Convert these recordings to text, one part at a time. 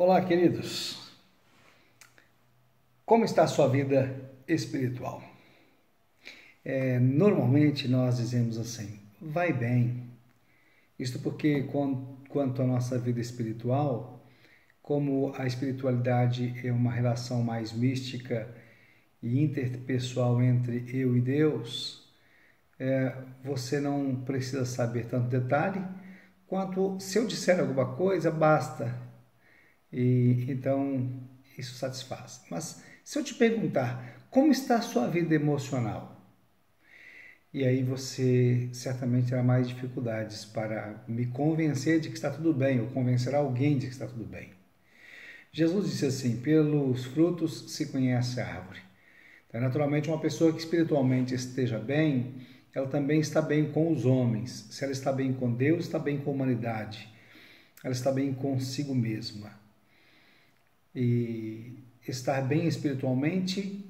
Olá, queridos. Como está a sua vida espiritual? Normalmente nós dizemos assim, vai bem. Isto porque, quanto à nossa vida espiritual, como a espiritualidade é uma relação mais mística e interpessoal entre eu e Deus, você não precisa saber tanto detalhe, quanto se eu disser alguma coisa, basta. E então isso satisfaz. Mas se eu te perguntar, como está a sua vida emocional? E aí você certamente terá mais dificuldades para me convencer de que está tudo bem, ou convencer alguém de que está tudo bem. Jesus disse assim, pelos frutos se conhece a árvore. Então, naturalmente, uma pessoa que espiritualmente esteja bem, ela também está bem com os homens. Se ela está bem com Deus, está bem com a humanidade. Ela está bem consigo mesma. E estar bem espiritualmente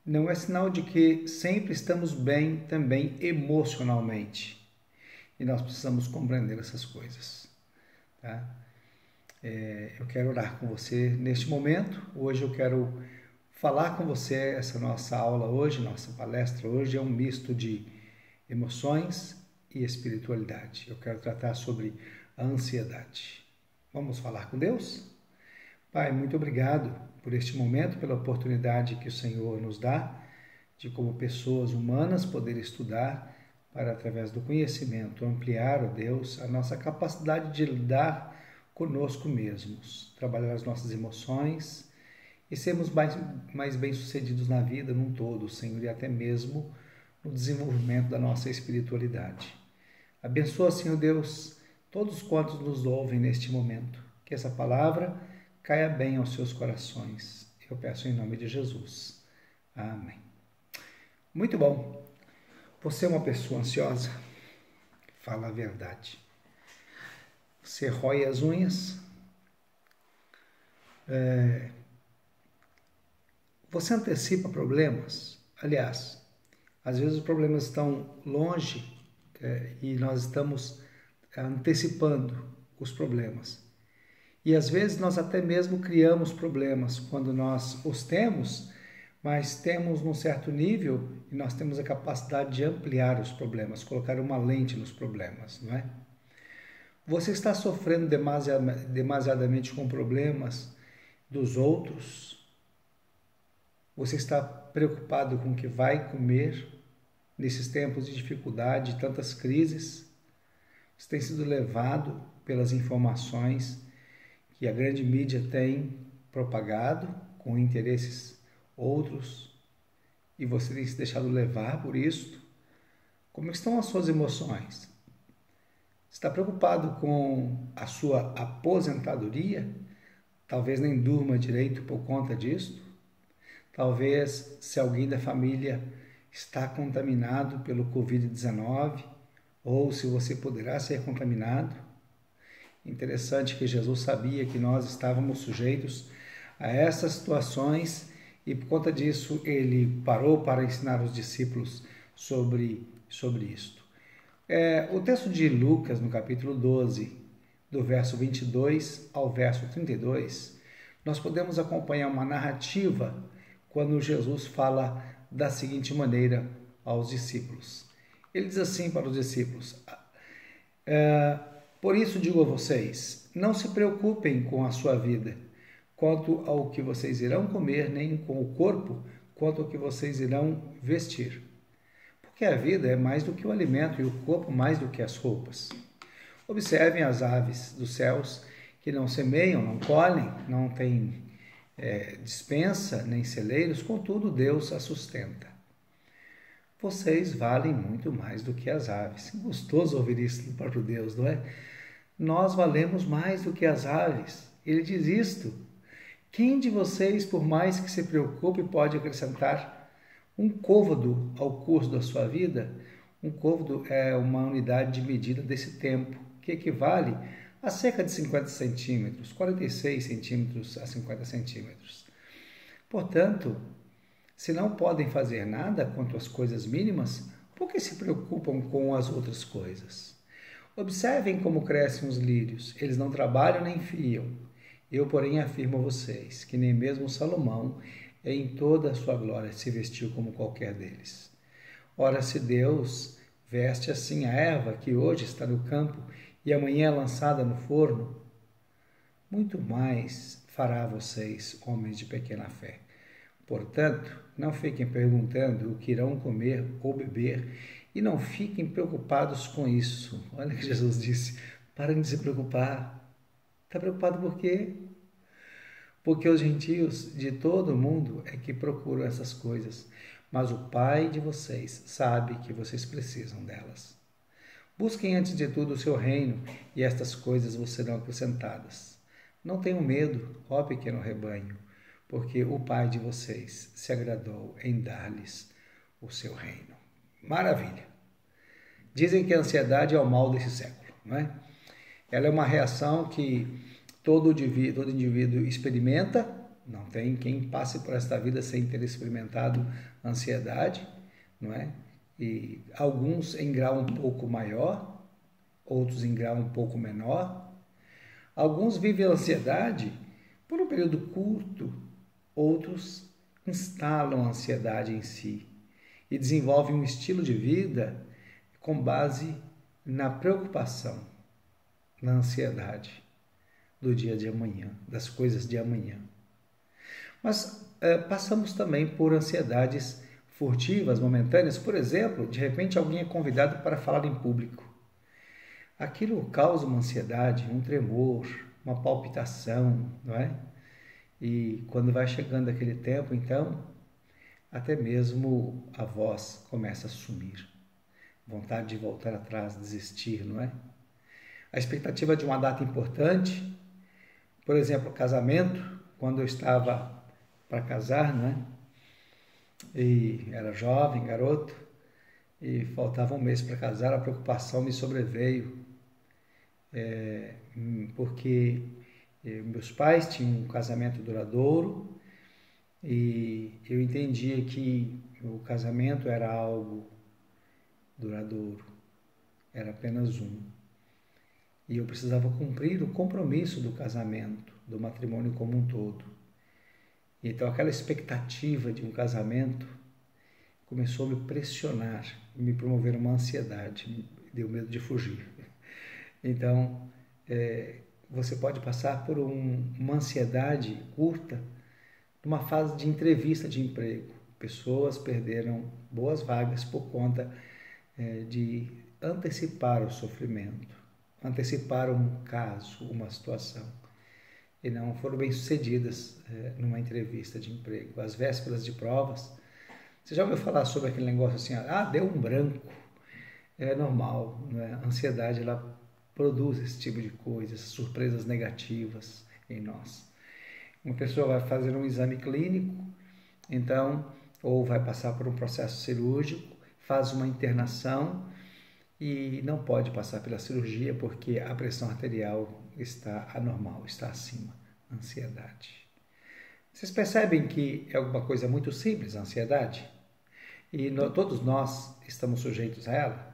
não é sinal de que sempre estamos bem também emocionalmente. E nós precisamos compreender essas coisas. Tá? Eu quero orar com você neste momento. Hoje eu quero falar com você. Essa nossa aula hoje, nossa palestra hoje é um misto de emoções e espiritualidade. Eu quero tratar sobre a ansiedade. Vamos falar com Deus? Pai, muito obrigado por este momento, pela oportunidade que o Senhor nos dá de, como pessoas humanas, poder estudar para, através do conhecimento, ampliar, ó Deus, a nossa capacidade de lidar conosco mesmos, trabalhar as nossas emoções e sermos mais bem-sucedidos na vida num todo, Senhor, e até mesmo no desenvolvimento da nossa espiritualidade. Abençoa, Senhor Deus, todos quantos nos ouvem neste momento, que essa palavra caia bem aos seus corações. Eu peço em nome de Jesus. Amém. Muito bom. Você é uma pessoa ansiosa? Fala a verdade. Você rói as unhas? Você antecipa problemas? Aliás, às vezes os problemas estão longe e nós estamos antecipando os problemas. E às vezes nós até mesmo criamos problemas quando nós os temos, mas temos num certo nível e nós temos a capacidade de ampliar os problemas, colocar uma lente nos problemas, não é? Você está sofrendo demasiadamente com problemas dos outros? Você está preocupado com o que vai comer nesses tempos de dificuldade, tantas crises? Você tem sido levado pelas informações que a grande mídia tem propagado com interesses outros e você tem se deixado levar por isso? Como estão as suas emoções? Está preocupado com a sua aposentadoria? Talvez nem durma direito por conta disso? Talvez se alguém da família está contaminado pelo Covid-19 ou se você poderá ser contaminado? Interessante que Jesus sabia que nós estávamos sujeitos a essas situações e por conta disso ele parou para ensinar os discípulos sobre isto. O texto de Lucas, no capítulo 12, do verso 22 ao verso 32, nós podemos acompanhar uma narrativa quando Jesus fala da seguinte maneira aos discípulos. Ele diz assim para os discípulos: por isso digo a vocês, não se preocupem com a sua vida, quanto ao que vocês irão comer, nem com o corpo, quanto ao que vocês irão vestir. Porque a vida é mais do que o alimento e o corpo mais do que as roupas. Observem as aves dos céus, que não semeiam, não colhem, não têm despensa, nem celeiros, contudo Deus as sustenta. Vocês valem muito mais do que as aves. Gostoso ouvir isso do próprio Deus, não é? Nós valemos mais do que as aves. Ele diz isto. Quem de vocês, por mais que se preocupe, pode acrescentar um côvado ao curso da sua vida? Um côvado é uma unidade de medida desse tempo, que equivale a cerca de 50 centímetros, 46 centímetros a 50 centímetros. Portanto, se não podem fazer nada quanto às coisas mínimas, por que se preocupam com as outras coisas? Observem como crescem os lírios. Eles não trabalham nem fiam. Eu, porém, afirmo a vocês que nem mesmo Salomão, em toda a sua glória, se vestiu como qualquer deles. Ora, se Deus veste assim a erva que hoje está no campo e amanhã é lançada no forno, muito mais fará vocês, homens de pequena fé. Portanto, não fiquem perguntando o que irão comer ou beber e não fiquem preocupados com isso. Olha o que Jesus disse, parem de se preocupar. Está preocupado por quê? Porque os gentios de todo o mundo é que procuram essas coisas, mas o Pai de vocês sabe que vocês precisam delas. Busquem antes de tudo o seu reino, e estas coisas vos serão acrescentadas. Não tenham medo, ó pequeno rebanho, porque o Pai de vocês se agradou em dar-lhes o seu reino. Maravilha! Dizem que a ansiedade é o mal desse século, não é? Ela é uma reação que todo indivíduo experimenta, não tem quem passe por esta vida sem ter experimentado ansiedade, não é? E alguns em grau um pouco maior, outros em grau um pouco menor. Alguns vivem a ansiedade por um período curto, outros instalam a ansiedade em si e desenvolvem um estilo de vida com base na preocupação, na ansiedade do dia de amanhã, das coisas de amanhã. Mas passamos também por ansiedades furtivas, momentâneas. Por exemplo, de repente alguém é convidado para falar em público. Aquilo causa uma ansiedade, um tremor, uma palpitação, não é? E quando vai chegando aquele tempo, então, até mesmo a voz começa a sumir. Vontade de voltar atrás, desistir, não é? A expectativa de uma data importante, por exemplo, casamento, quando eu estava para casar, não é? E era jovem, garoto, e faltava um mês para casar, a preocupação me sobreveio, porque meus pais tinham um casamento duradouro e eu entendia que o casamento era algo duradouro, era apenas um. E eu precisava cumprir o compromisso do casamento, do matrimônio como um todo. Então aquela expectativa de um casamento começou a me pressionar, me promover uma ansiedade, me deu medo de fugir. Então, você pode passar por uma ansiedade curta numa fase de entrevista de emprego. Pessoas perderam boas vagas por conta de antecipar o sofrimento, antecipar um caso, uma situação, e não foram bem-sucedidas numa entrevista de emprego. Às vésperas de provas, você já ouviu falar sobre aquele negócio assim, deu um branco? É normal, né? A ansiedade, ela produz esse tipo de coisa, essas surpresas negativas em nós. Uma pessoa vai fazer um exame clínico, então, ou vai passar por um processo cirúrgico, faz uma internação e não pode passar pela cirurgia porque a pressão arterial está anormal, está acima. Ansiedade. Vocês percebem que é alguma coisa muito simples, a ansiedade? E todos nós estamos sujeitos a ela.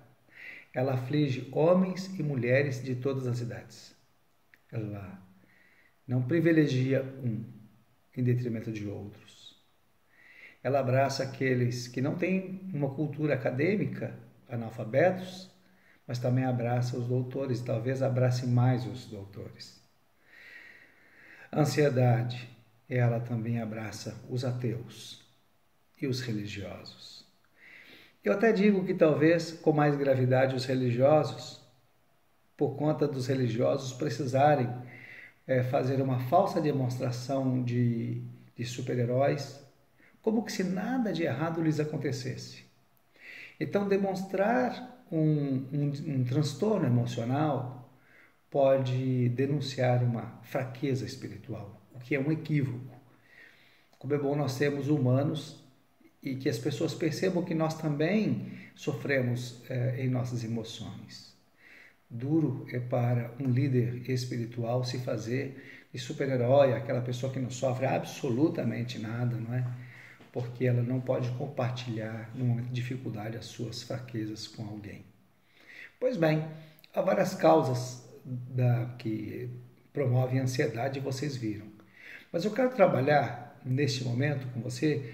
Ela aflige homens e mulheres de todas as idades. Ela não privilegia um em detrimento de outros. Ela abraça aqueles que não têm uma cultura acadêmica, analfabetos, mas também abraça os doutores, talvez abrace mais os doutores. A ansiedade, ela também abraça os ateus e os religiosos. Eu até digo que talvez com mais gravidade os religiosos, por conta dos religiosos precisarem fazer uma falsa demonstração de super-heróis, como que se nada de errado lhes acontecesse. Então, demonstrar um transtorno emocional pode denunciar uma fraqueza espiritual, o que é um equívoco. Como é bom nós sermos humanos e que as pessoas percebam que nós também sofremos em nossas emoções. Duro é para um líder espiritual se fazer de super-herói, aquela pessoa que não sofre absolutamente nada, não é? Porque ela não pode compartilhar, num momento de dificuldade, as suas fraquezas com alguém. Pois bem, há várias causas promove ansiedade, vocês viram. Mas eu quero trabalhar neste momento com você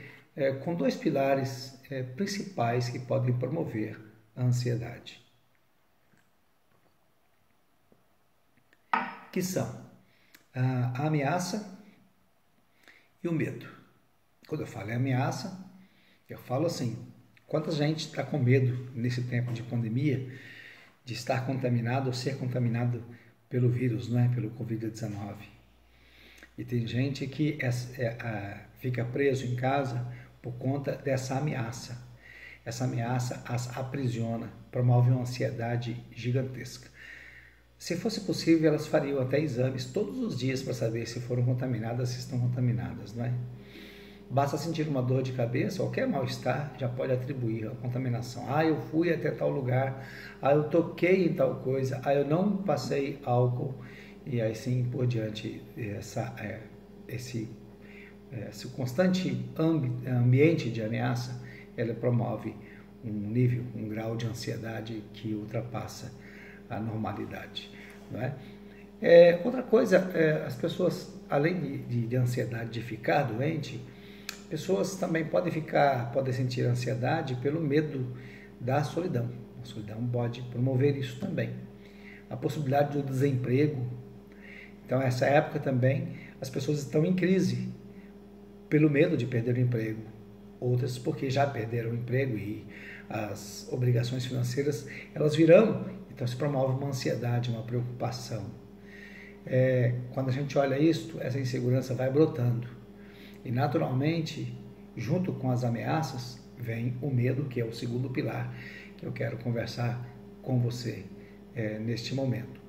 com dois pilares principais que podem promover a ansiedade, que são a ameaça e o medo. Quando eu falo em ameaça, eu falo assim, quanta gente está com medo nesse tempo de pandemia de estar contaminado ou ser contaminado pelo vírus, não é? Pelo Covid-19. E tem gente que fica preso em casa por conta dessa ameaça. Essa ameaça as aprisiona, promove uma ansiedade gigantesca. Se fosse possível, elas fariam até exames todos os dias para saber se foram contaminadas, se estão contaminadas, não é? Basta sentir uma dor de cabeça, qualquer mal-estar já pode atribuir a contaminação. Eu fui até tal lugar, eu toquei em tal coisa, eu não passei álcool, e assim por diante. Esse constante ambiente de ameaça, ela promove um grau de ansiedade que ultrapassa a normalidade, não é? Outra coisa, as pessoas, além de ansiedade de ficar doente, pessoas também podem sentir ansiedade pelo medo da solidão. A solidão pode promover isso também. A possibilidade do desemprego. Então, nessa época também, as pessoas estão em crise pelo medo de perder o emprego. Outras porque já perderam o emprego e as obrigações financeiras, elas virão. Então, se promove uma ansiedade, uma preocupação. Quando a gente olha isso, essa insegurança vai brotando. E, naturalmente, junto com as ameaças, vem o medo, que é o segundo pilar que eu quero conversar com você neste momento.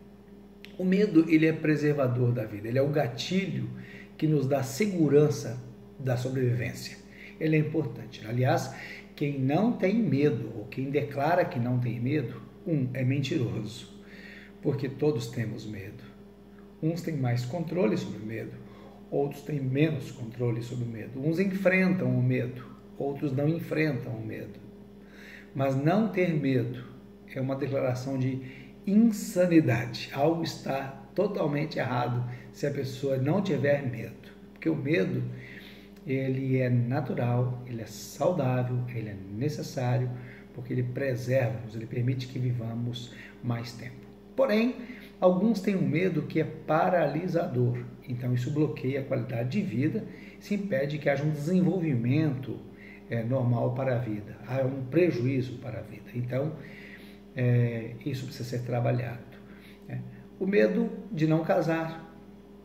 O medo, ele é preservador da vida, ele é o gatilho que nos dá segurança da sobrevivência. Ele é importante. Aliás, quem não tem medo, ou quem declara que não tem medo, é mentiroso, porque todos temos medo. Uns têm mais controle sobre o medo, outros têm menos controle sobre o medo. Uns enfrentam o medo, outros não enfrentam o medo. Mas não ter medo é uma declaração de insanidade. Algo está totalmente errado se a pessoa não tiver medo. Porque o medo, ele é natural, ele é saudável, ele é necessário, porque ele preserva-nos, ele permite que vivamos mais tempo. Porém, alguns têm um medo que é paralisador. Então, isso bloqueia a qualidade de vida, se impede que haja um desenvolvimento normal para a vida. Há um prejuízo para a vida. Então, isso precisa ser trabalhado. O medo de não casar,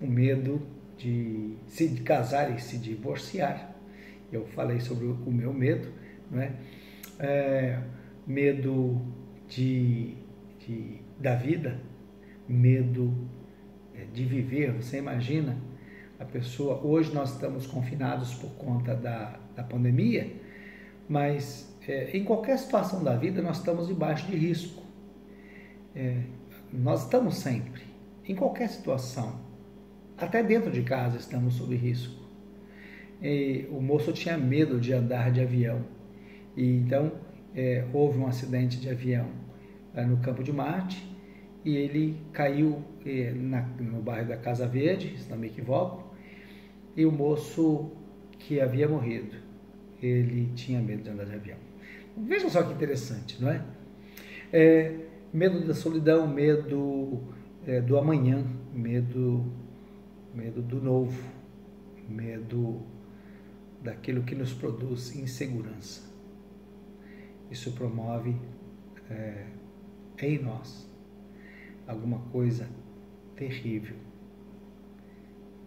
o medo de se casar e se divorciar. Eu falei sobre o meu medo, não é? Medo da vida, medo de viver. Você imagina a pessoa, hoje nós estamos confinados por conta da pandemia, mas em qualquer situação da vida nós estamos debaixo de risco. Nós estamos sempre, em qualquer situação, até dentro de casa estamos sob risco. O moço tinha medo de andar de avião, e então houve um acidente de avião no Campo de Marte, e ele caiu no bairro da Casa Verde, se não me equivoco, e o moço que havia morrido, ele tinha medo de andar de avião. Vejam só que interessante, não é? Medo da solidão, medo do amanhã, medo do novo, medo daquilo que nos produz insegurança. Isso promove em nós alguma coisa terrível,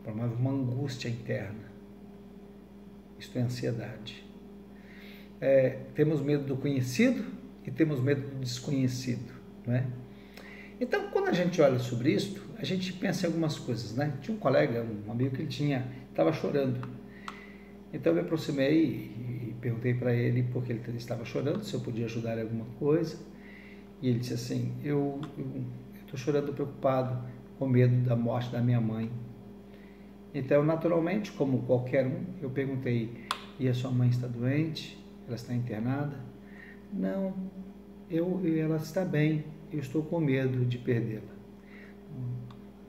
promove uma angústia interna. Isto é ansiedade. Temos medo do conhecido e temos medo do desconhecido, não é? Então, quando a gente olha sobre isso, a gente pensa em algumas coisas, né? Tinha um colega, um amigo que ele estava chorando. Então eu me aproximei e perguntei para ele por que ele estava chorando, se eu podia ajudar em alguma coisa. E ele disse assim: eu estou chorando preocupado, com medo da morte da minha mãe. Então, naturalmente, como qualquer um, eu perguntei: e a sua mãe está doente? Ela está internada? Não, ela está bem, eu estou com medo de perdê-la.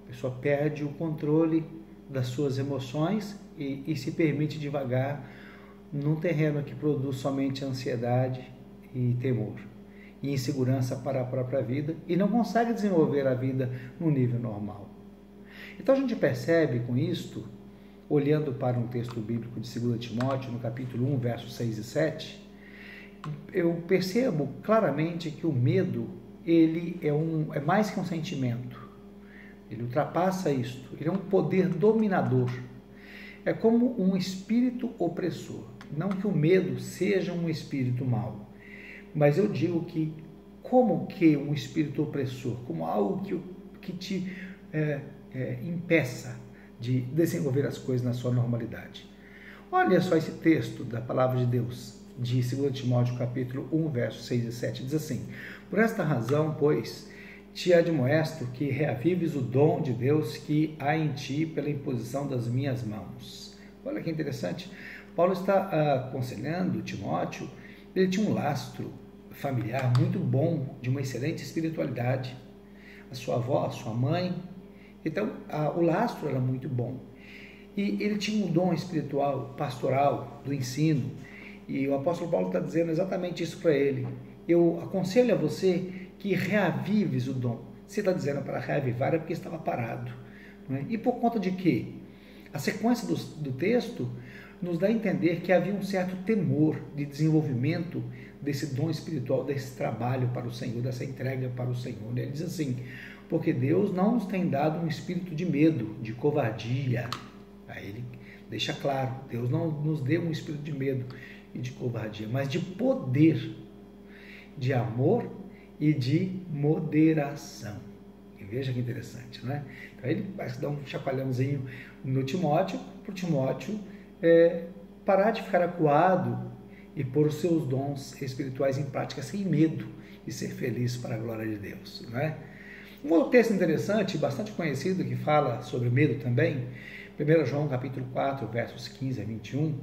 A pessoa perde o controle das suas emoções e se permite divagar num terreno que produz somente ansiedade e temor e insegurança para a própria vida e não consegue desenvolver a vida no nível normal. Então a gente percebe com isto, olhando para um texto bíblico de 2 Timóteo, no capítulo 1, versos 6 e 7, eu percebo claramente que o medo, ele é mais que um sentimento. Ele ultrapassa isto. Ele é um poder dominador. É como um espírito opressor. Não que o medo seja um espírito mau, mas eu digo que como que um espírito opressor, como algo que te impeça de desenvolver as coisas na sua normalidade. Olha só esse texto da palavra de Deus, de 2 Timóteo capítulo 1, versos 6 e 7, diz assim: por esta razão, pois, te admoesto que reavives o dom de Deus que há em ti pela imposição das minhas mãos. Olha que interessante. Paulo está aconselhando Timóteo. Ele tinha um lastro familiar muito bom, de uma excelente espiritualidade. A sua avó, a sua mãe. Então, o lastro era muito bom. E ele tinha um dom espiritual, pastoral, do ensino. E o apóstolo Paulo está dizendo exatamente isso para ele. Eu aconselho a você que reavives o dom. Se está dizendo para reavivar é porque estava parado. Não é? E por conta de quê? A sequência do texto nos dá a entender que havia um certo temor de desenvolvimento desse dom espiritual, desse trabalho para o Senhor, dessa entrega para o Senhor. Ele diz assim: porque Deus não nos tem dado um espírito de medo, de covardia. Aí ele deixa claro, Deus não nos deu um espírito de medo e de covardia, mas de poder, de amor e de moderação. E veja que interessante, né? Então ele vai dar um chacoalhãozinho no Timóteo, para o Timóteo parar de ficar acuado e pôr os seus dons espirituais em prática sem medo e ser feliz para a glória de Deus, né? Um outro texto interessante, bastante conhecido, que fala sobre medo também, 1 João capítulo 4, versos 15 a 21,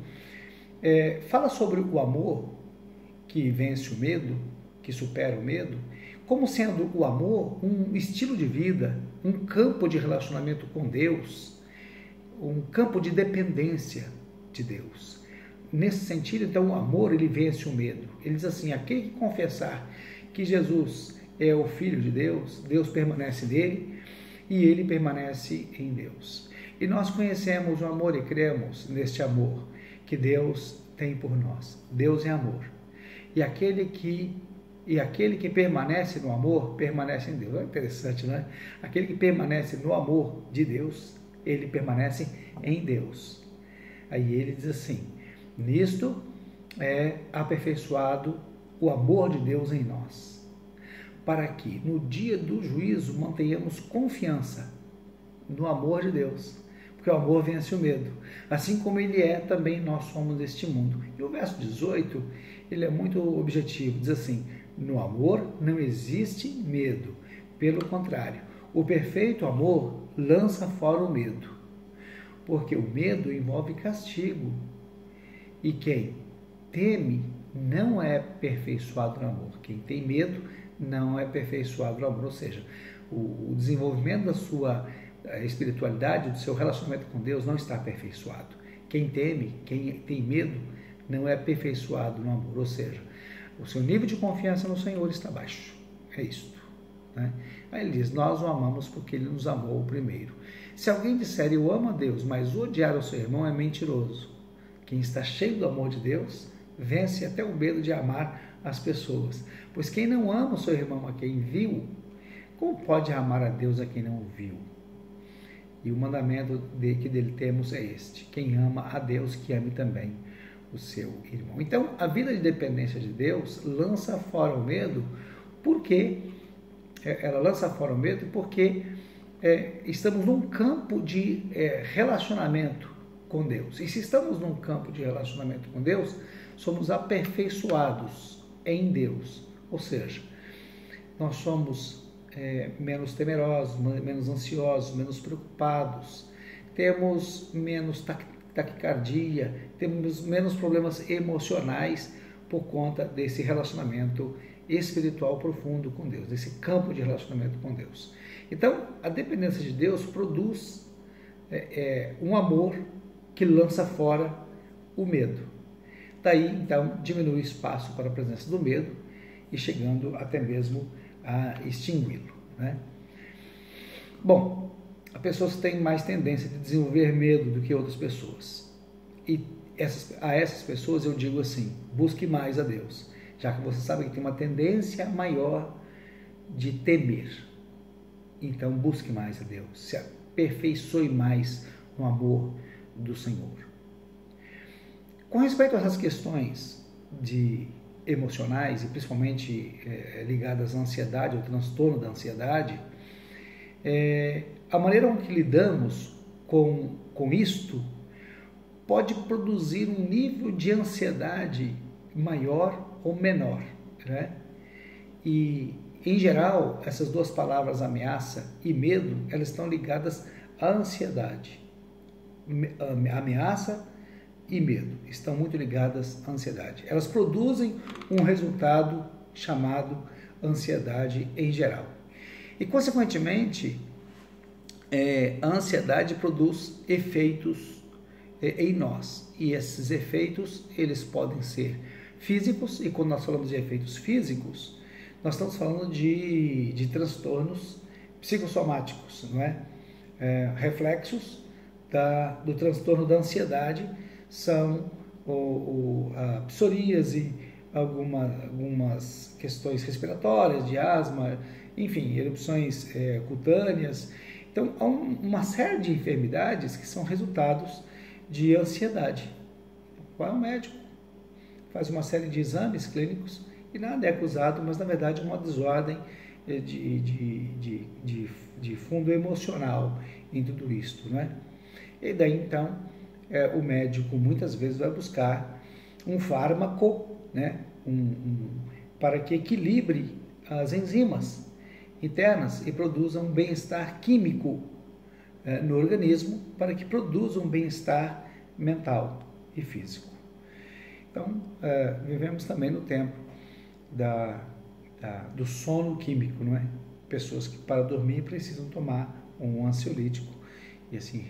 fala sobre o amor que vence o medo, que supera o medo, como sendo o amor um estilo de vida, um campo de relacionamento com Deus, um campo de dependência de Deus. Nesse sentido, então, o amor, ele vence o medo. Ele diz assim: aquele que confessar que Jesus é o Filho de Deus, Deus permanece nele e ele permanece em Deus. E nós conhecemos o amor e cremos neste amor que Deus tem por nós. Deus é amor. E aquele que permanece no amor, permanece em Deus. É interessante, não é? Aquele que permanece no amor de Deus, ele permanece em Deus. Aí ele diz assim: nisto é aperfeiçoado o amor de Deus em nós, para que no dia do juízo mantenhamos confiança no amor de Deus, porque o amor vence o medo, assim como ele é, também nós somos deste mundo. E o verso 18, ele é muito objetivo, diz assim: no amor não existe medo, pelo contrário, o perfeito amor lança fora o medo, porque o medo envolve castigo, e quem teme não é aperfeiçoado no amor. Quem tem medo não é aperfeiçoado no amor, ou seja, o desenvolvimento da sua espiritualidade, do seu relacionamento com Deus não está aperfeiçoado. Quem teme, quem tem medo, não é aperfeiçoado no amor, ou seja, o seu nível de confiança no Senhor está baixo. É isto, né? Aí ele diz: nós o amamos porque ele nos amou primeiro. Se alguém disser eu amo a Deus, mas odiar o seu irmão, é mentiroso. Quem está cheio do amor de Deus vence até o medo de amar as pessoas. Pois quem não ama o seu irmão a quem viu, como pode amar a Deus a quem não o viu? E o mandamento que dele temos é este: quem ama a Deus, que ame também o seu irmão. Então, a vida de dependência de Deus lança fora o medo, porque estamos num campo de relacionamento com Deus. E se estamos num campo de relacionamento com Deus, somos aperfeiçoados em Deus. Ou seja, nós somos menos temerosos, menos ansiosos, menos preocupados, temos menos taquicardia, temos menos problemas emocionais por conta desse relacionamento espiritual profundo com Deus, desse campo de relacionamento com Deus. Então, a dependência de Deus produz um amor que lança fora o medo. Daí, então, diminui o espaço para a presença do medo e chegando até mesmo a extingui-lo, né? Bom, as pessoas têm mais tendência de desenvolver medo do que outras pessoas. E a essas pessoas eu digo assim, busque mais a Deus, já que você sabe que tem uma tendência maior de temer. Então, busque mais a Deus, se aperfeiçoe mais no amor do Senhor. Com respeito a essas questões emocionais, e principalmente ligadas à ansiedade, ao transtorno da ansiedade, a maneira com que lidamos com isto pode produzir um nível de ansiedade maior ou menor, né? E, em geral, essas duas palavras, ameaça e medo, elas estão ligadas à ansiedade. Ameaça e medo estão muito ligadas à ansiedade. Elas produzem um resultado chamado ansiedade em geral. E, consequentemente, a ansiedade produz efeitos em nós. E esses efeitos, eles podem ser físicos, e quando nós falamos de efeitos físicos, nós estamos falando de transtornos psicossomáticos, não é? Reflexos do transtorno da ansiedade são a psoríase, algumas questões respiratórias, de asma, enfim, erupções cutâneas. Então, há uma série de enfermidades que são resultados de ansiedade. Vai ao médico, faz uma série de exames clínicos e nada é acusado, mas na verdade é uma desordem de fundo emocional em tudo isto, né? E daí então o médico muitas vezes vai buscar um fármaco, né? Para que equilibre as enzimas internas e produza um bem-estar químico no organismo, para que produza um bem-estar mental e físico. Então, vivemos também no tempo do sono químico, não é? Pessoas que para dormir precisam tomar um ansiolítico e assim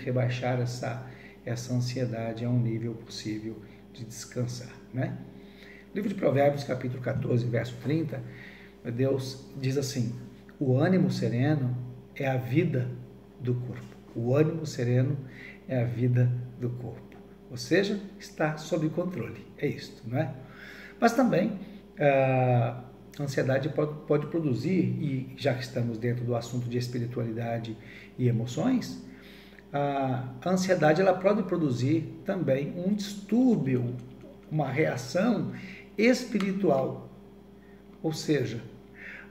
rebaixar essa ansiedade a um nível possível de descansar, né? Livro de Provérbios, capítulo 14, verso 30, Deus diz assim: o ânimo sereno é a vida do corpo. O ânimo sereno é a vida do corpo. Ou seja, está sob controle. É isto, não é? Mas também a ansiedade pode produzir, e já que estamos dentro do assunto de espiritualidade e emoções, a ansiedade ela pode produzir também um distúrbio, uma reação espiritual. Ou seja,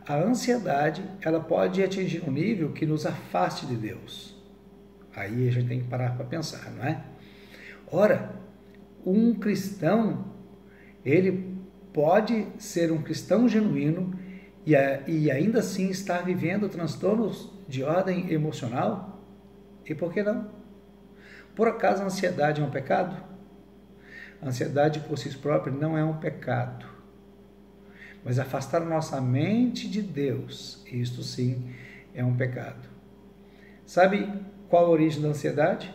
a ansiedade ela pode atingir um nível que nos afaste de Deus. Aí a gente tem que parar para pensar, não é? Ora, um cristão, ele pode ser um cristão genuíno e ainda assim estar vivendo transtornos de ordem emocional? E por que não? Por acaso a ansiedade é um pecado? A ansiedade por si própria não é um pecado. Mas afastar a nossa mente de Deus, isto sim é um pecado. Sabe qual a origem da ansiedade?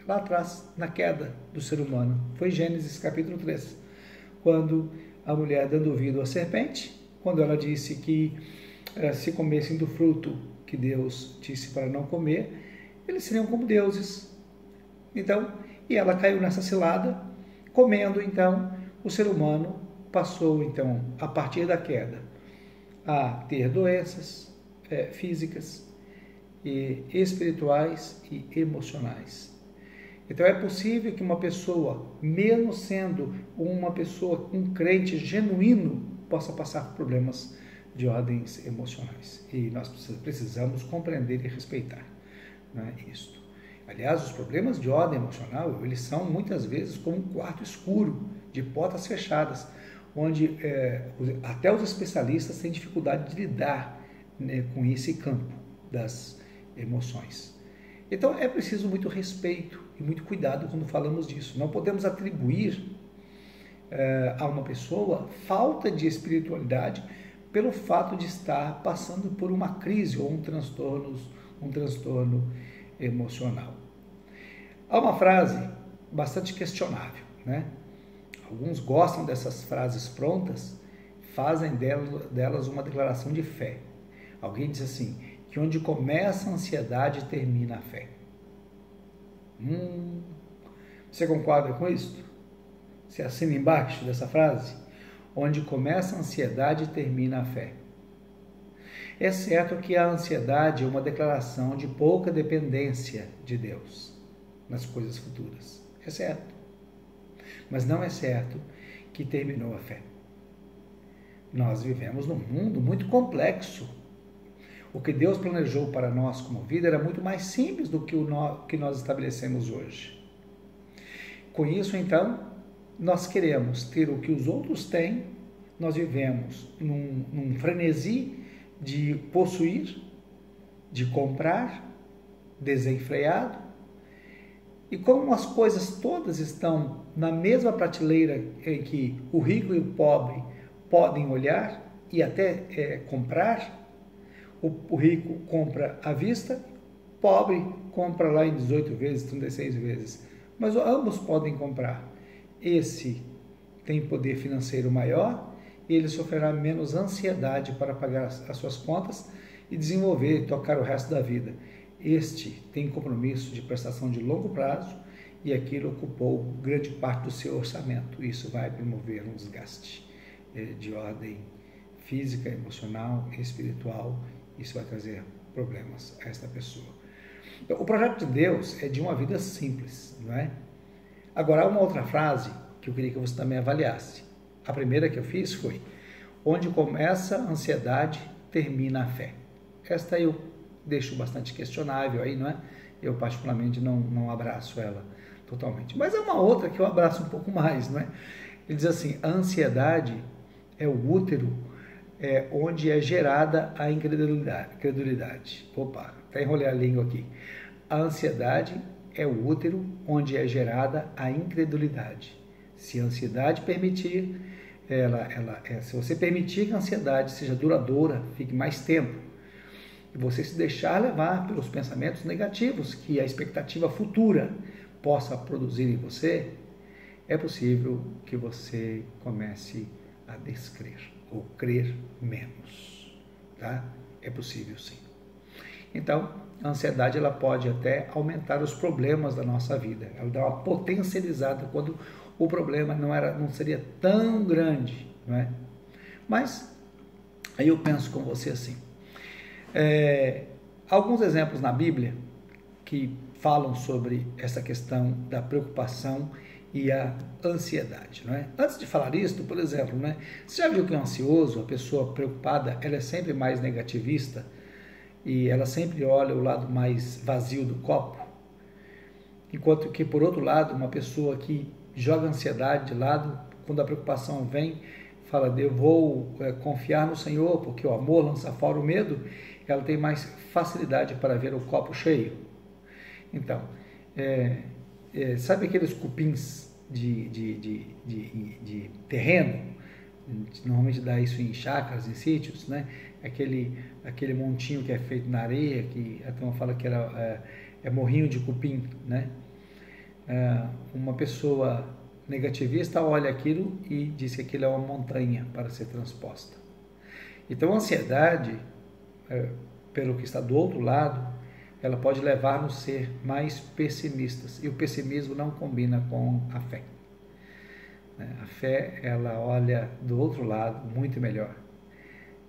Lá atrás, na queda do ser humano. Foi Gênesis capítulo 3, quando a mulher, dando ouvido à serpente, quando ela disse que se comessem do fruto que Deus disse para não comer, eles seriam como deuses. Então, e ela caiu nessa cilada, comendo, então, o ser humano passou, então, a partir da queda, a ter doenças físicas, e espirituais e emocionais. Então é possível que uma pessoa, mesmo sendo uma pessoa, um crente genuíno, possa passar por problemas de ordens emocionais. E nós precisamos compreender e respeitar, né, isto. Aliás, os problemas de ordem emocional, eles são muitas vezes como um quarto escuro, de portas fechadas, onde até os especialistas têm dificuldade de lidar, né, com esse campo das emoções. Então é preciso muito respeito e muito cuidado quando falamos disso. Não podemos atribuir a uma pessoa falta de espiritualidade pelo fato de estar passando por uma crise ou um transtorno emocional. Há uma frase bastante questionável, né? Alguns gostam dessas frases prontas, fazem delas uma declaração de fé. Alguém diz assim, que onde começa a ansiedade termina a fé. Você concorda com isso? Você assina embaixo dessa frase? Onde começa a ansiedade termina a fé. É certo que a ansiedade é uma declaração de pouca dependência de Deus nas coisas futuras. É certo. Mas não é certo que terminou a fé. Nós vivemos num mundo muito complexo. O que Deus planejou para nós como vida era muito mais simples do que o que nós estabelecemos hoje. Com isso, então, nós queremos ter o que os outros têm, nós vivemos num frenesi de possuir, de comprar, desenfreado, e como as coisas todas estão na mesma prateleira em que o rico e o pobre podem olhar e até comprar, o rico compra à vista, o pobre compra lá em 18 vezes, 36 vezes, mas ambos podem comprar. Esse tem poder financeiro maior e ele sofrerá menos ansiedade para pagar as suas contas e desenvolver e tocar o resto da vida. Este tem compromisso de prestação de longo prazo e aquilo ocupou grande parte do seu orçamento. Isso vai promover um desgaste de ordem física, emocional, espiritual. Isso vai trazer problemas a esta pessoa. Então, o projeto de Deus é de uma vida simples, não é? Agora, há uma outra frase que eu queria que você também avaliasse. A primeira que eu fiz foi: onde começa a ansiedade, termina a fé. Esta eu deixo bastante questionável aí, não é? Eu particularmente não abraço ela totalmente. Mas há uma outra que eu abraço um pouco mais, não é? Ele diz assim: a ansiedade é o útero onde é gerada a incredulidade. Opa, até enrolei a língua aqui. A ansiedade é o útero onde é gerada a incredulidade. Se a ansiedade permitir, se você permitir que a ansiedade seja duradoura, fique mais tempo, e você se deixar levar pelos pensamentos negativos que a expectativa futura possa produzir em você, é possível que você comece a descrer ou crer menos, tá? É possível sim. Então, a ansiedade ela pode até aumentar os problemas da nossa vida. Ela dá uma potencializada quando o problema não seria tão grande, não é? Mas aí eu penso com você assim. Alguns exemplos na Bíblia que falam sobre essa questão da preocupação e a ansiedade, não é? Antes de falar isso, por exemplo, né? Você já viu que o ansioso, a pessoa preocupada, ela é sempre mais negativista e ela sempre olha o lado mais vazio do copo, enquanto que, por outro lado, uma pessoa que joga a ansiedade de lado, quando a preocupação vem, fala: eu vou confiar no Senhor, porque o amor lança fora o medo, ela tem mais facilidade para ver o copo cheio. Então, sabe aqueles cupins de terreno? Normalmente dá isso em chácaras, em sítios, né? Aquele montinho que é feito na areia, que a turma fala que é morrinho de cupim, né? Uma pessoa negativista olha aquilo e diz que aquilo é uma montanha para ser transposta. Então, a ansiedade, pelo que está do outro lado, ela pode levar-nos a ser mais pessimistas, e o pessimismo não combina com a fé. A fé, ela olha do outro lado muito melhor.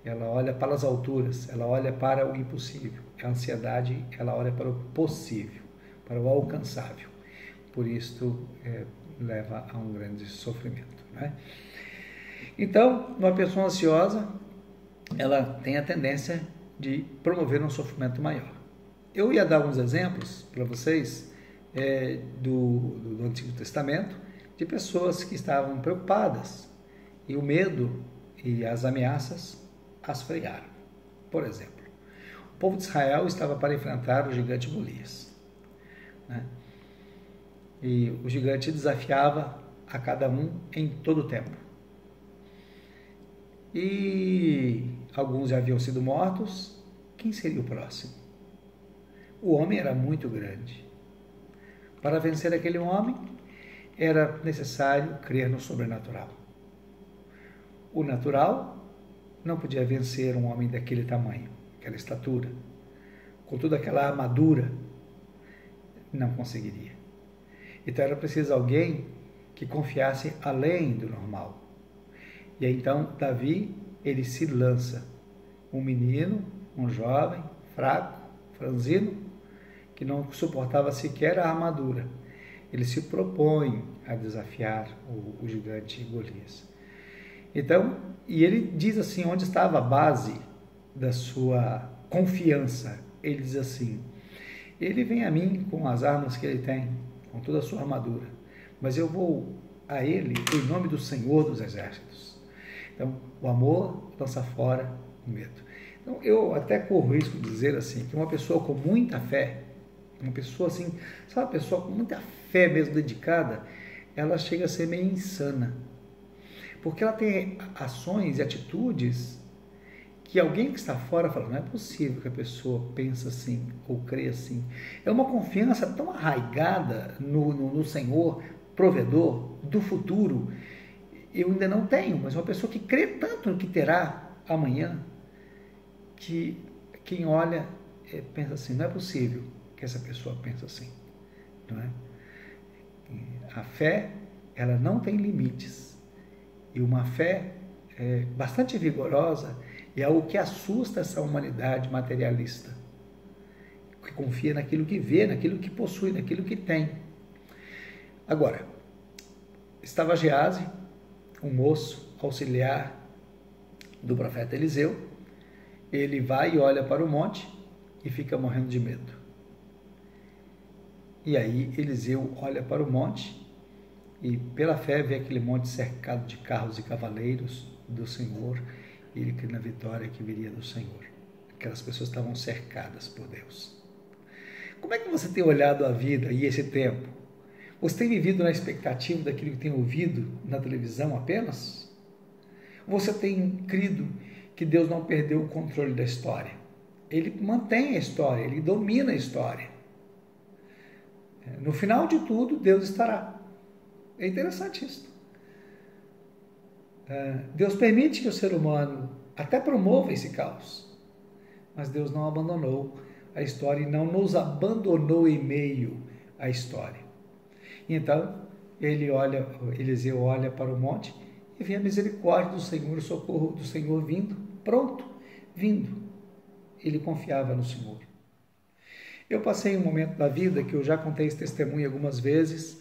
Ela olha para as alturas, ela olha para o impossível. A ansiedade, ela olha para o possível, para o alcançável. Por isso, leva a um grande sofrimento, né? Então, uma pessoa ansiosa, ela tem a tendência de promover um sofrimento maior. Eu ia dar alguns exemplos para vocês do Antigo Testamento, de pessoas que estavam preocupadas e o medo e as ameaças as frearam. Por exemplo, o povo de Israel estava para enfrentar o gigante Golias, né? E o gigante desafiava a cada um em todo o tempo. E alguns já haviam sido mortos. Quem seria o próximo? O homem era muito grande. Para vencer aquele homem, era necessário crer no sobrenatural. O natural não podia vencer um homem daquele tamanho, aquela estatura, com toda aquela armadura, não conseguiria. Então era preciso alguém que confiasse além do normal. E aí, então Davi, ele se lança, um menino, um jovem, fraco, franzino, que não suportava sequer a armadura. Ele se propõe a desafiar o gigante Golias. Então, e ele diz assim, onde estava a base da sua confiança? Ele diz assim, ele vem a mim com as armas que ele tem, com toda a sua armadura, mas eu vou a ele em nome do Senhor dos Exércitos. Então, o amor lança fora o medo. Então, eu até corro o risco de dizer assim, que uma pessoa com muita fé, uma pessoa assim, sabe, uma pessoa com muita fé mesmo dedicada, ela chega a ser meio insana. Porque ela tem ações e atitudes que alguém que está fora fala, não é possível que a pessoa pense assim ou crê assim. É uma confiança tão arraigada no Senhor, provedor do futuro. Eu ainda não tenho, mas uma pessoa que crê tanto no que terá amanhã, que quem olha pensa assim, não é possível que essa pessoa pense assim. Não é? A fé, ela não tem limites. E uma fé bastante vigorosa é algo que assusta essa humanidade materialista, que confia naquilo que vê, naquilo que possui, naquilo que tem. Agora, estava Geazi, um moço auxiliar do profeta Eliseu. Ele vai e olha para o monte e fica morrendo de medo. E aí Eliseu olha para o monte e pela fé vê aquele monte cercado de carros e cavaleiros do Senhor, e ele crê na vitória que viria do Senhor. Aquelas pessoas estavam cercadas por Deus. Como é que você tem olhado a vida e esse tempo? Você tem vivido na expectativa daquilo que tem ouvido na televisão apenas? Você tem crido que Deus não perdeu o controle da história? Ele mantém a história, ele domina a história. No final de tudo, Deus estará. É interessante isso. Deus permite que o ser humano até promova esse caos, mas Deus não abandonou a história e não nos abandonou em meio à história. Então, Eliseu olha para o monte e vê a misericórdia do Senhor, o socorro do Senhor vindo, pronto, vindo. Ele confiava no Senhor. Eu passei um momento da vida que eu já contei esse testemunho algumas vezes.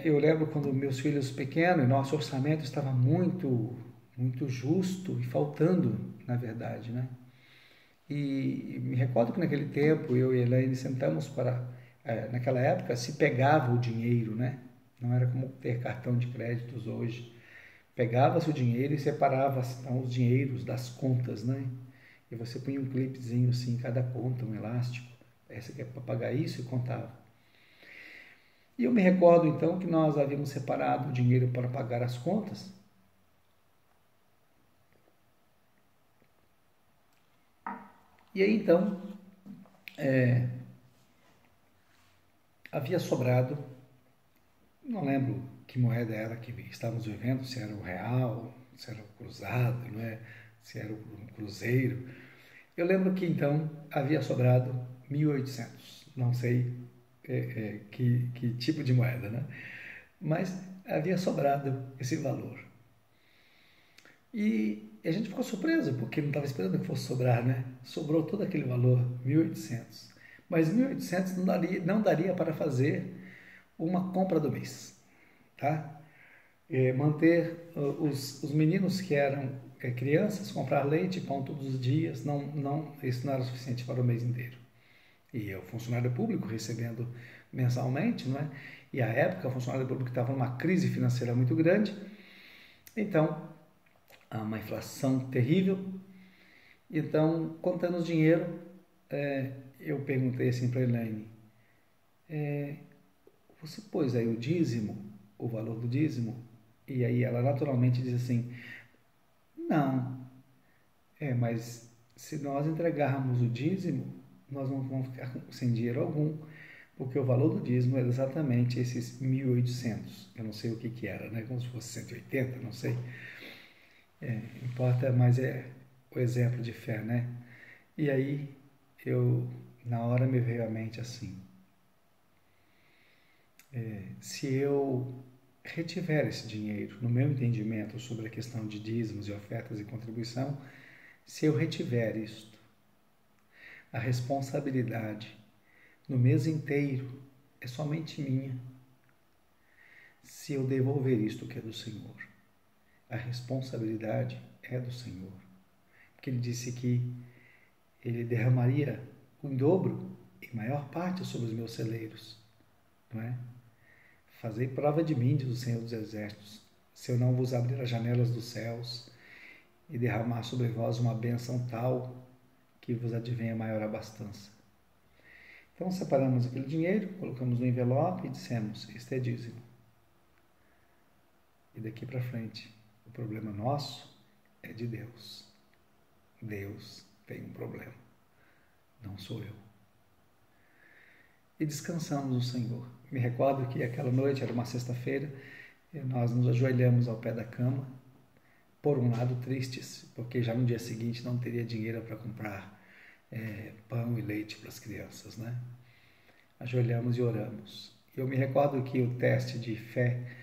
Eu lembro quando meus filhos pequenos, nosso orçamento estava muito justo e faltando, na verdade, né? E me recordo que naquele tempo eu e a Elaine sentamos naquela época se pegava o dinheiro, né? Não era como ter cartão de créditos hoje. Pegava-se o dinheiro e separava então, os dinheiros das contas, né? E você punha um clipezinho assim em cada conta, um elástico. Essa aqui é para pagar isso e contava. E eu me recordo então que nós havíamos separado o dinheiro para pagar as contas. E aí então havia sobrado, não lembro que moeda era que estávamos vivendo, se era o real, se era o cruzado, não é? Se era o cruzeiro. Eu lembro que então havia sobrado 1.800, não sei que tipo de moeda, né? Mas havia sobrado esse valor. E a gente ficou surpreso, porque não estava esperando que fosse sobrar, né? Sobrou todo aquele valor, 1.800. Mas 1.800 não daria para fazer uma compra do mês, tá? Manter os meninos que eram crianças, comprar leite e pão todos os dias, isso não era suficiente para o mês inteiro. E eu, funcionário público, recebendo mensalmente, não é? E à época, o funcionário público estava numa crise financeira muito grande, então, há uma inflação terrível. Então, contando o dinheiro, eu perguntei assim para a Elaine, você pôs aí o dízimo? o valor do dízimo? E aí ela naturalmente diz assim, não, mas se nós entregarmos o dízimo, nós não vamos ficar sem dinheiro algum, porque o valor do dízimo era exatamente esses 1.800, eu não sei o que era, né? Como se fosse 180, não sei. Importa, mas é o exemplo de fé, né? E aí, na hora me veio à mente assim, se eu retiver esse dinheiro, no meu entendimento sobre a questão de dízimos e ofertas e contribuição, se eu retiver isto, a responsabilidade no mês inteiro é somente minha. Se eu devolver isto que é do Senhor, a responsabilidade é do Senhor. Porque ele disse que ele derramaria em dobro, em maior parte, sobre os meus celeiros. Não é? Fazei prova de mim, diz o Senhor dos Exércitos, se eu não vos abrir as janelas dos céus e derramar sobre vós uma bênção tal que vos advenha maior abastança. Então separamos aquele dinheiro, colocamos no envelope e dissemos, este é dízimo. E daqui para frente, o problema nosso é de Deus. Deus tem um problema, não sou eu. E descansamos no Senhor. Me recordo que aquela noite, era uma sexta-feira, nós nos ajoelhamos ao pé da cama, por um lado tristes, porque já no dia seguinte não teria dinheiro para comprar pão e leite para as crianças, né? Ajoelhamos e oramos. Eu me recordo que o teste de fé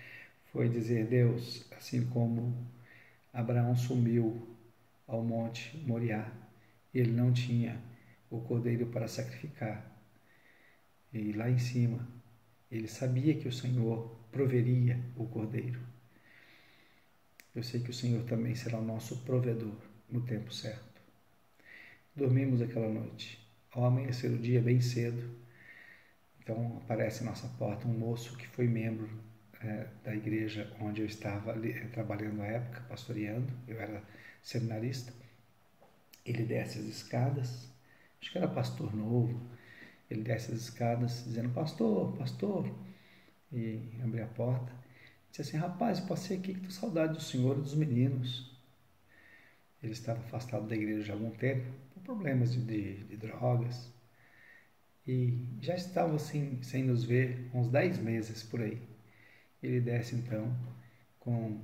foi dizer, Deus, assim como Abraão sumiu ao monte Moriá, ele não tinha o cordeiro para sacrificar. E lá em cima, ele sabia que o Senhor proveria o cordeiro. Eu sei que o Senhor também será o nosso provedor no tempo certo. Dormimos aquela noite. Ao amanhecer o dia bem cedo, então aparece em nossa porta um moço que foi membro da igreja onde eu estava trabalhando na época, pastoreando. Eu era seminarista. Ele desce as escadas, acho que era pastor novo. Ele desce as escadas dizendo, pastor, pastor, e abre a porta. Disse assim, rapaz, eu passei aqui que estou saudade do senhor e dos meninos. Ele estava afastado da igreja há algum tempo, por problemas de drogas, e já estava assim, sem nos ver, uns 10 meses por aí. Ele desce então com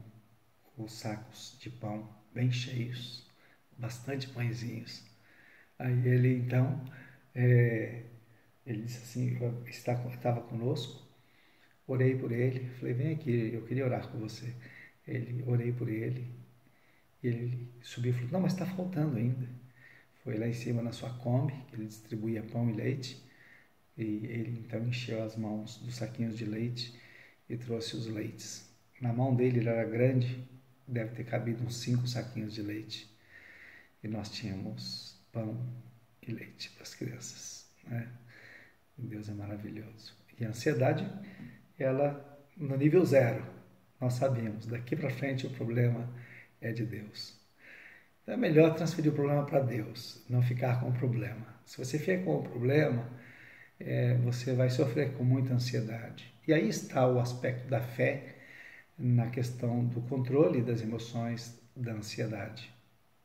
os sacos de pão bem cheios, bastante pãezinhos. Aí ele então, ele disse assim, estava conosco, orei por ele, falei, vem aqui, eu queria orar com você. Orei por ele, e ele subiu e falou, não, mas está faltando ainda. Foi lá em cima na sua Kombi, que ele distribuía pão e leite, e ele então encheu as mãos dos saquinhos de leite e trouxe os leites. Na mão dele, ele era grande, deve ter cabido uns 5 saquinhos de leite. E nós tínhamos pão e leite para as crianças, né? Deus é maravilhoso. E a ansiedade, ela no nível 0, nós sabíamos, daqui para frente o problema é de Deus. Então é melhor transferir o problema para Deus, não ficar com o problema. Se você ficar com o problema, você vai sofrer com muita ansiedade. E aí está o aspecto da fé na questão do controle das emoções da ansiedade.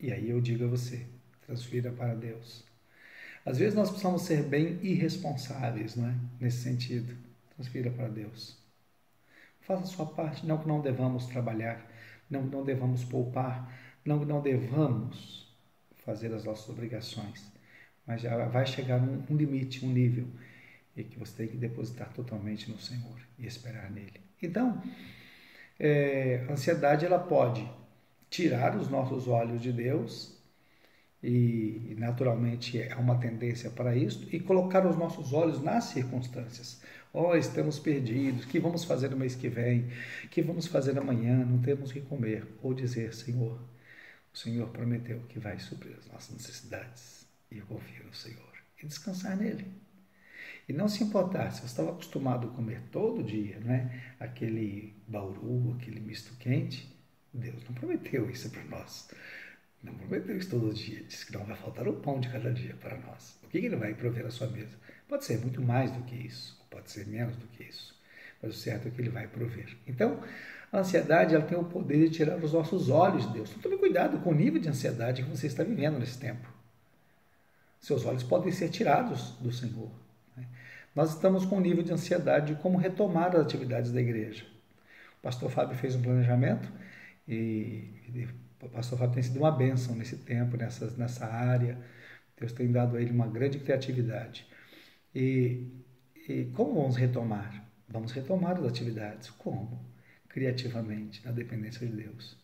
E aí eu digo a você, transfira para Deus. Às vezes nós precisamos ser bem irresponsáveis, não é? Nesse sentido, transfira para Deus. Faça a sua parte, não que não devamos trabalhar, não que não devamos poupar, não que não devamos fazer as nossas obrigações, mas já vai chegar um limite, um nível, e que você tem que depositar totalmente no Senhor e esperar nele. Então, a ansiedade ela pode tirar os nossos olhos de Deus, e naturalmente é uma tendência para isso, e colocar os nossos olhos nas circunstâncias. Estamos perdidos, o que vamos fazer no mês que vem? O que vamos fazer amanhã? Não temos o que comer. Ou dizer, Senhor, o Senhor prometeu que vai suprir as nossas necessidades, e eu confio no Senhor, e descansar nele. E não se importar, se você estava acostumado a comer todo dia, né? Aquele bauru, aquele misto quente, Deus não prometeu isso para nós. Não prometeu isso todo dia. Disse que não vai faltar o pão de cada dia para nós. O que ele vai prover à sua mesa? Pode ser muito mais do que isso, ou pode ser menos do que isso. mas o certo é que Ele vai prover. Então, a ansiedade ela tem o poder de tirar os nossos olhos de Deus. Então, tome cuidado com o nível de ansiedade que você está vivendo nesse tempo. Seus olhos podem ser tirados do Senhor. Né? Nós estamos com um nível de ansiedade de como retomar as atividades da igreja. O pastor Fábio fez um planejamento e o pastor Fábio tem sido uma bênção nesse tempo, nessa área. Deus tem dado a ele uma grande criatividade. E como vamos retomar? Vamos retomar as atividades. Como? Criativamente, na dependência de Deus.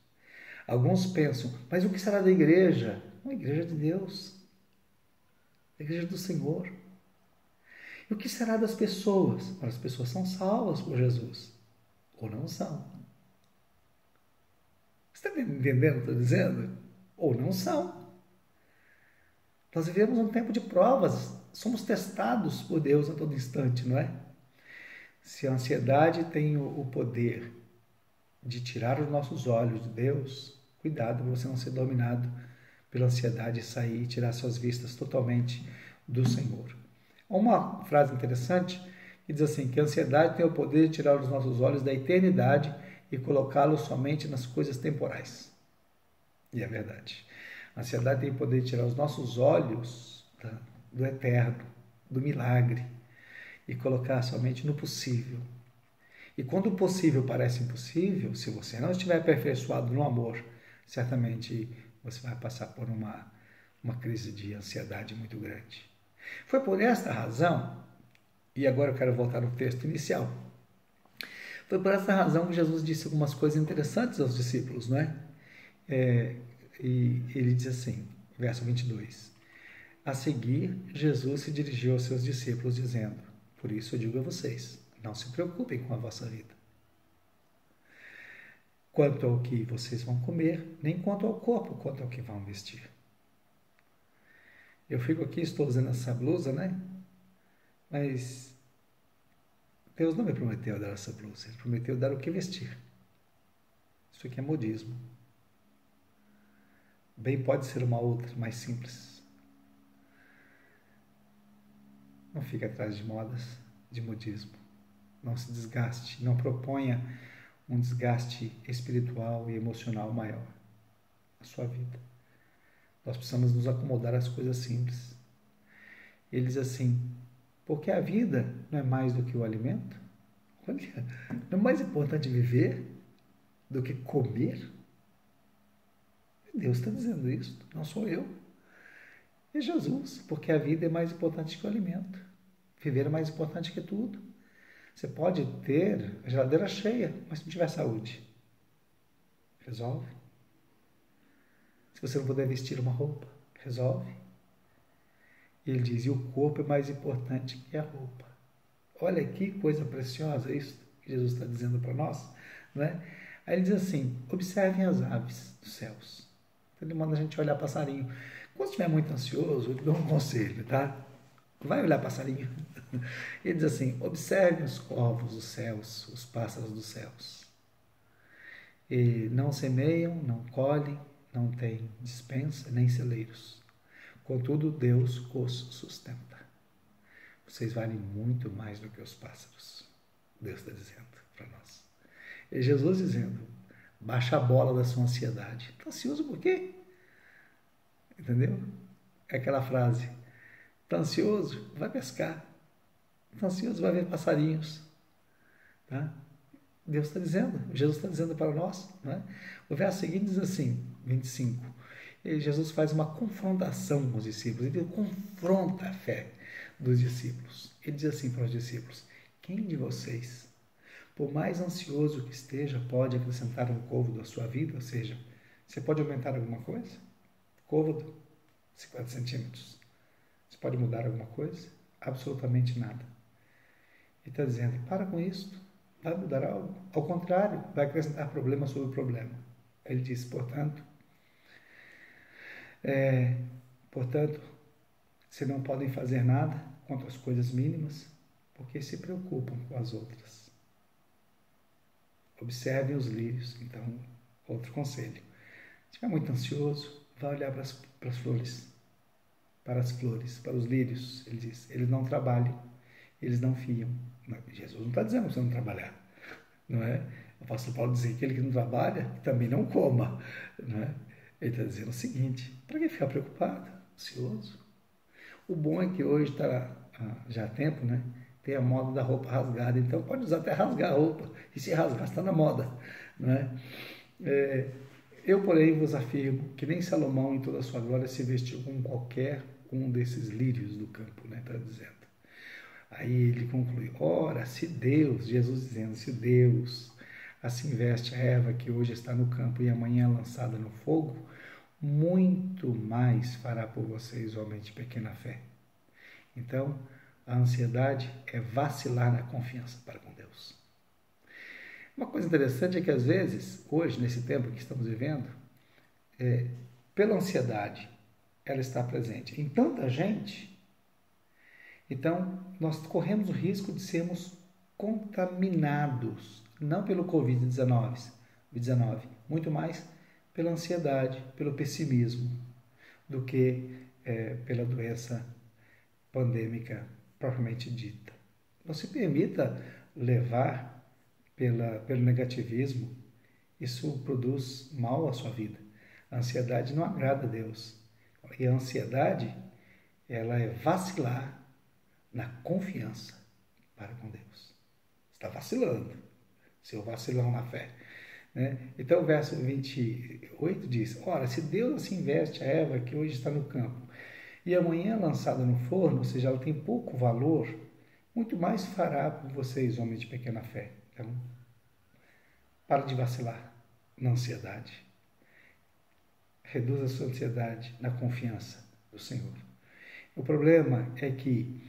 Alguns pensam, mas o que será da igreja? Uma igreja de Deus. A igreja do Senhor. E o que será das pessoas? As pessoas são salvas por Jesus. Ou não são. Você está entendendo o que eu estou dizendo? Ou não são. Nós vivemos um tempo de provas. Somos testados por Deus a todo instante, não é? Se a ansiedade tem o poder de tirar os nossos olhos de Deus, cuidado para você não ser dominado pela ansiedade e sair e tirar suas vistas totalmente do Senhor. Uma frase interessante que diz assim, que a ansiedade tem o poder de tirar os nossos olhos da eternidade e colocá-los somente nas coisas temporais. E é verdade. A ansiedade tem o poder de tirar os nossos olhos do eterno, do milagre, e colocar somente no possível. E quando o possível parece impossível, se você não estiver aperfeiçoado no amor, certamente você vai passar por uma crise de ansiedade muito grande. Foi por esta razão, e agora eu quero voltar ao texto inicial, foi por essa razão que Jesus disse algumas coisas interessantes aos discípulos, não é? E ele diz assim, verso 22, a seguir, Jesus se dirigiu aos seus discípulos dizendo, por isso eu digo a vocês, não se preocupem com a vossa vida. Quanto ao que vocês vão comer, nem quanto ao corpo, quanto ao que vão vestir. Eu fico aqui, estou usando essa blusa, né? Mas Deus não me prometeu dar essa blusa, Ele prometeu dar o que vestir. Isso aqui é modismo. Bem pode ser uma outra, mais simples. Não fique atrás de modas, de modismo. Não se desgaste, não proponha um desgaste espiritual e emocional maior na sua vida. Nós precisamos nos acomodar às coisas simples. Ele diz assim, porque a vida não é mais do que o alimento? Olha, não é mais importante viver do que comer? Deus está dizendo isso, não sou eu. É Jesus, porque a vida é mais importante que o alimento. Viver é mais importante que tudo. Você pode ter a geladeira cheia, mas se não tiver saúde, resolve. Se você não puder vestir uma roupa, resolve. E ele diz, e o corpo é mais importante que a roupa. Olha que coisa preciosa isso que Jesus está dizendo para nós, não é? Aí ele diz assim, observem as aves dos céus. Então ele manda a gente olhar passarinho. Quando estiver muito ansioso, eu te dou um conselho, tá? Vai olhar passarinho. Ele diz assim, observem os corvos dos céus, os pássaros dos céus. E não semeiam, não colhem, não têm despensa, nem celeiros. Contudo, Deus os sustenta. Vocês valem muito mais do que os pássaros. Deus está dizendo para nós. E Jesus dizendo, baixa a bola da sua ansiedade. Está ansioso por quê? Entendeu? É aquela frase, está ansioso? Vai pescar. Está ansioso? Vai ver passarinhos. Tá? Deus está dizendo, Jesus está dizendo para nós. Né? O verso seguinte diz assim, 25. E Jesus faz uma confrontação com os discípulos. Ele confronta a fé dos discípulos. Ele diz assim para os discípulos, quem de vocês, por mais ansioso que esteja, pode acrescentar um côvado à sua vida? Ou seja, você pode aumentar alguma coisa? Côvado, 50 centímetros. Você pode mudar alguma coisa? Absolutamente nada. Ele está dizendo, para com isso, vai mudar algo. Ao contrário, vai acrescentar problema sobre problema. Ele diz, portanto, vocês não podem fazer nada quanto às coisas mínimas, porque se preocupam com as outras. Observem os lírios. Então, outro conselho. Se estiver muito ansioso, vai olhar para as flores, para as flores, para os lírios. Ele diz, eles não trabalham, eles não fiam, Jesus não está dizendo para você não trabalhar, não é? O apóstolo Paulo diz que aquele que não trabalha também não coma, não é? Ele está dizendo o seguinte: para que ficar preocupado, ansioso? O bom é que hoje está, já há tempo, né? Tem a moda da roupa rasgada, então pode usar até rasgar a roupa, e se rasgar está na moda, não é? Eu, porém, vos afirmo que nem Salomão em toda a sua glória se vestiu com qualquer um desses lírios do campo, né? Está dizendo. Aí ele conclui: ora, se Deus, Jesus dizendo, se Deus assim veste a erva que hoje está no campo e amanhã é lançada no fogo, muito mais fará por vocês, homens de pequena fé. Então, a ansiedade é vacilar na confiança para com Deus. Uma coisa interessante é que às vezes, hoje, nesse tempo que estamos vivendo, pela ansiedade, ela está presente em tanta gente. Então, nós corremos o risco de sermos contaminados, não pelo Covid-19, muito mais pela ansiedade, pelo pessimismo, do que pela doença pandêmica propriamente dita. Não se permita levar pelo negativismo, isso produz mal à sua vida. A ansiedade não agrada a Deus. E a ansiedade, ela é vacilar na confiança para com Deus. Está vacilando, seu vacilão na fé. Né? Então o verso 28 diz: ora, se Deus assim veste a erva que hoje está no campo, e amanhã é lançada no forno, ou seja, ela tem pouco valor, muito mais fará por vocês, homens de pequena fé. Então, para de vacilar na ansiedade. Reduz a sua ansiedade na confiança do Senhor. O problema é que